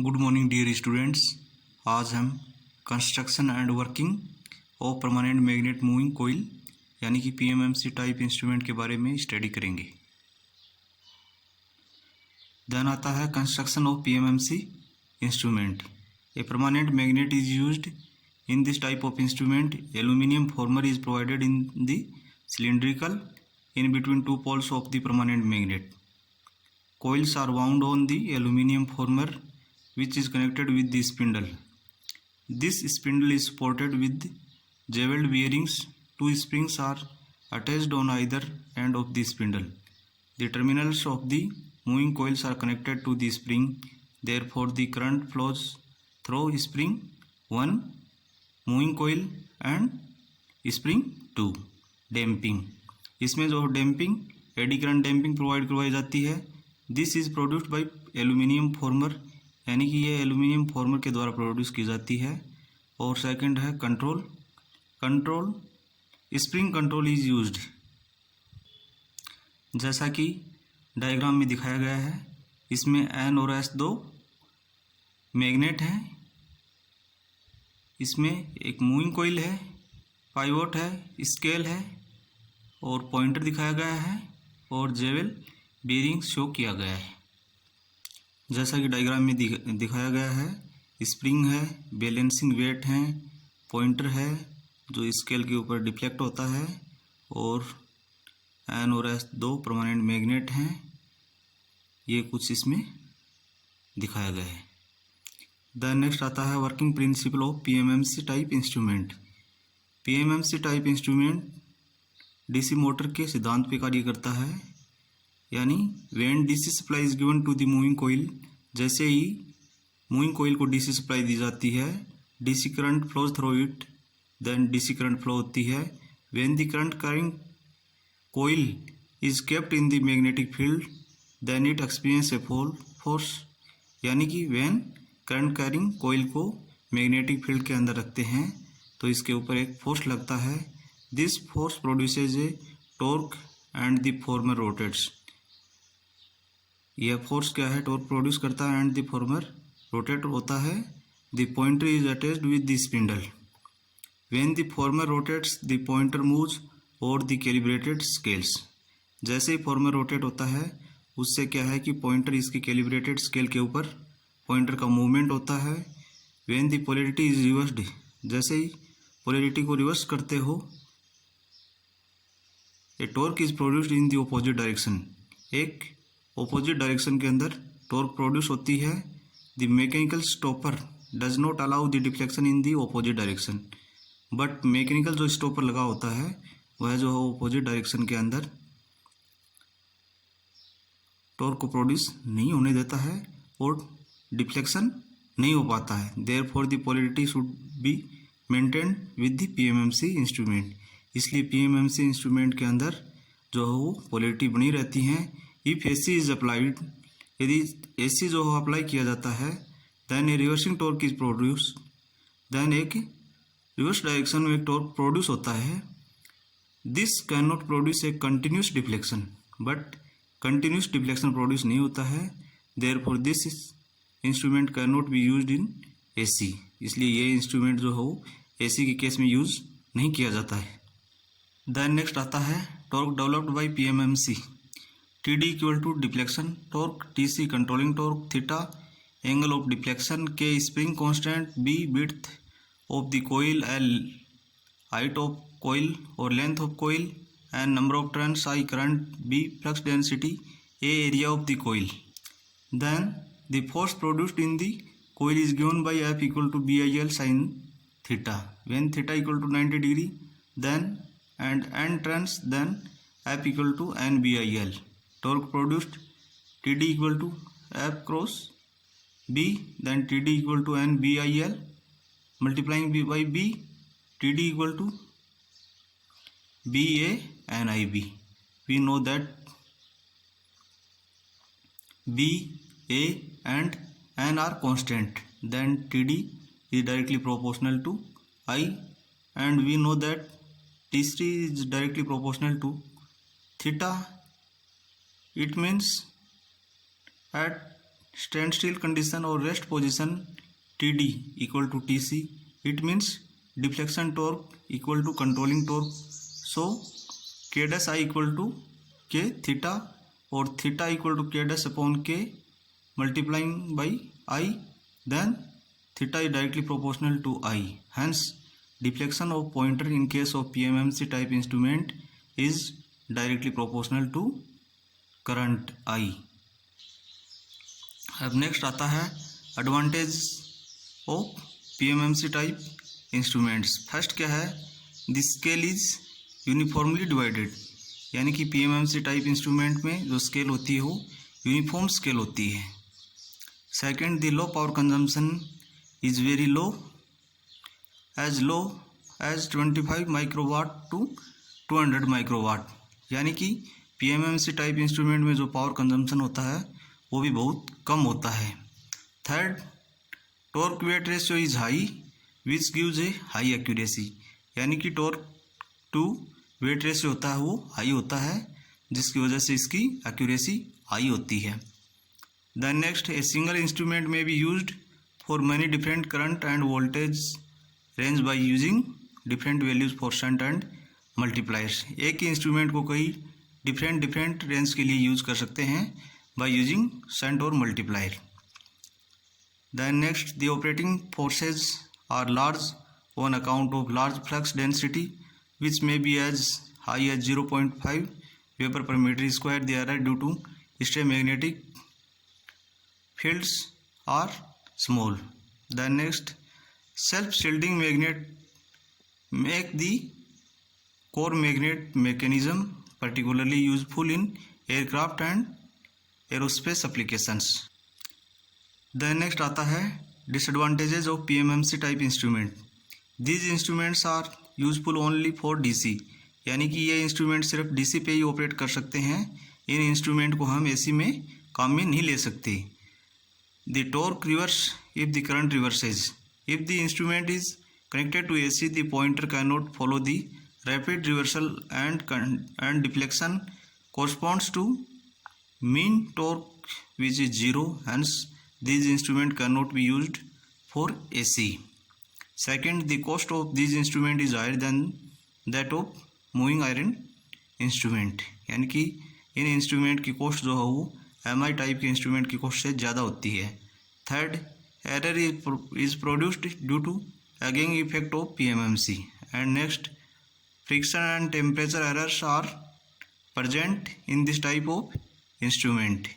Good morning dear students. आज हम construction and working of permanent magnet moving coil यानी कि पीएमएमसी टाइप इंस्ट्रूमेंट के बारे में स्टडी करेंगे। देन आता है construction of PMMC instrument. A permanent magnet is used in this type of instrument. Aluminium farmer is provided in the cylindrical in between two poles of the permanent magnet. Coils are wound on the aluminium former which is connected with the spindle. This spindle is supported with jeweled bearings. Two springs are attached on either end of the spindle. The terminals of the moving coils are connected to the spring. Therefore, the current flows through spring 1 moving coil and spring 2 damping. इसमें जो damping eddy current damping provide करवाई जाती है। This is produced by aluminium farmer यानी कि ये aluminium farmer के द्वारा प्रोड्यूस की जाती है। और सेकंड है control spring control is used. जैसा कि डायग्राम में दिखाया गया है, इसमें एन और एस दो मैग्नेट हैं। इसमें एक मूविंग कोइल है, पाइवोट है, स्केल है और पॉइंटर दिखाया गया है और जेवल बेरिंग शो किया गया है। जैसा कि डायग्राम में दिखाया गया है, स्प्रिंग है, बैलेंसिंग वेट है, पॉइंटर है जो स्केल के ऊपर डिफ्लेक्ट होता है और एन और एस दो परमानेंट मैग्नेट हैं। ये कुछ इसमें दिखाया गया है। देन नेक्स्ट आता है working principle of PMMC type instrument. PMMC type instrument DC motor के सिद्धांत पे कार्य करता है। यानी when DC supply is given to the moving coil, जैसे ही मूविंग कोइल को डीसी सप्लाई दी जाती है, DC current flows through it, then DC current flow होती है। When the current carrying coil is kept in the magnetic field, then it experience a force. यानी कि व्हेन करंट कैरिंग कोइल को magnetic field के अंदर रखते हैं तो इसके ऊपर एक फोर्स लगता है। This force produces a torque and the former rotates. यह फोर्स क्या है, टॉर्क प्रोड्यूस करता है एंड द फॉर्मर रोटेट होता है। The pointer is attached with the spindle. When the former rotates the pointer moves और द कैलिब्रेटेड स्केल्स। जैसे ही farmer rotate होता है उससे क्या है कि पॉइंटर इसके कैलिब्रेटेड स्केल के ऊपर पॉइंटर का मूवमेंट होता है। When the polarity is reversed, जैसे ही पोलैरिटी को रिवर्स करते हो, a torque is produced in the opposite direction. एक ऑपोजिट डायरेक्शन के अंदर टॉर्क प्रोड्यूस होती है। The mechanical stopper does not allow the deflection in the opposite direction. But mechanical जो स्टॉपर लगा होता है वह जो है ऑपोजिट डायरेक्शन के अंदर टॉर्क को प्रोड्यूस नहीं होने देता है और डिफ्लेक्शन नहीं हो पाता है। Therefore the polarity should be maintained with the PMMC instrument. इसलिए पीएमएमसी इंस्ट्रूमेंट के अंदर जो है वो पोलैरिटी बनी रहती हैं। इफ एसी इज अप्लाइड, यदि एसी जो है अप्लाई किया जाता है, then a reversing torque is produce. Then एक रिवर्स डायरेक्शन में एक टॉर्क प्रोड्यूस होता है। This can not produce a continuous deflection, but continuous deflection produce नहीं होता है। Therefore this instrument can not be used in AC. इसलिए ये इंस्ट्रूमेंट जो है वो एसी के केस में यूज नहीं किया जाता है। देन नेक्स्ट आता है torque developed by PMMC. TD equal to deflection torque, TC controlling torque, theta angle of deflection, K spring constant, B width of the coil, L height of coil और length of coil, N number of turns, I current, B flux density, A area of the coil. Then the force produced in the coil is given by F equal to B I L sine theta. When theta equal to 90 degree, then and n turns, then F equal to NBIL. Torque produced TD equal to F cross B, then TD equal to NBIL multiplying B by B, TD equal to BA NIB. We know that B, A and N are constant, then TD is directly proportional to I, and we know that T3 is directly proportional to theta. It means at stand still condition और rest position TD equal to TC, it means deflection torque equal to controlling torque. So K dash I equal to K theta और theta equal to K dash upon K multiplying by I, then theta is directly proportional to I. Hence, deflection of pointer in case of PMMC type instrument is directly proportional to current I. अब next आता है advantage of PMMC type instruments. First क्या है, the scale is uniformly divided, यानी कि PMMC type instrument में जो scale होती है वो यूनिफॉर्म स्केल होती है. Second, the low power consumption is very low as 25 microwatt to 200 microwatt, यानी कि PMMC टाइप इंस्ट्रूमेंट में जो पावर कंजम्पशन होता है वो भी बहुत कम होता है. Third, torque weight ratio is high which gives A high accuracy, यानी कि टॉर्क टू वेट रेशियो होता है वो हाई होता है, जिसकी वजह से इसकी एक्यूरेसी हाई होती है. Then next, a single instrument may be used for many different current and voltage range by using different values for shunt and multipliers. एक ही इंस्ट्रूमेंट को कई डिफरेंट रेंज के लिए यूज कर सकते हैं बाय यूजिंग शंट और multiplier. Then next, the operating forces are large on account of large flux density which may be as high as 0.5 Weber per meter square. They are due to stray magnetic fields are small. Then next, self-shielding magnet make the core magnet mechanism particularly useful in aircraft and aerospace applications. Then next आता है disadvantages of PMMC type instrument. These instruments are useful only for DC, यानी कि ये instrument सिर्फ DC पे ही operate कर सकते हैं. इन इंस्ट्रूमेंट को हम AC में काम में नहीं ले सकते. The torque reverse if the current reverses. If the instrument is connected to AC, the pointer cannot follow the rapid reversal and deflection corresponds to mean torque which is 0. Hence, these instruments cannot be used for AC. Second, the cost of these instruments is higher than that of moving iron instrument, यानी कि इन instrument की cost जो है वो MI type के instrument की cost से ज़्यादा होती है. Third, error is produced due to ageing effect of PMMC. And next, friction and temperature errors are present in this type of instrument.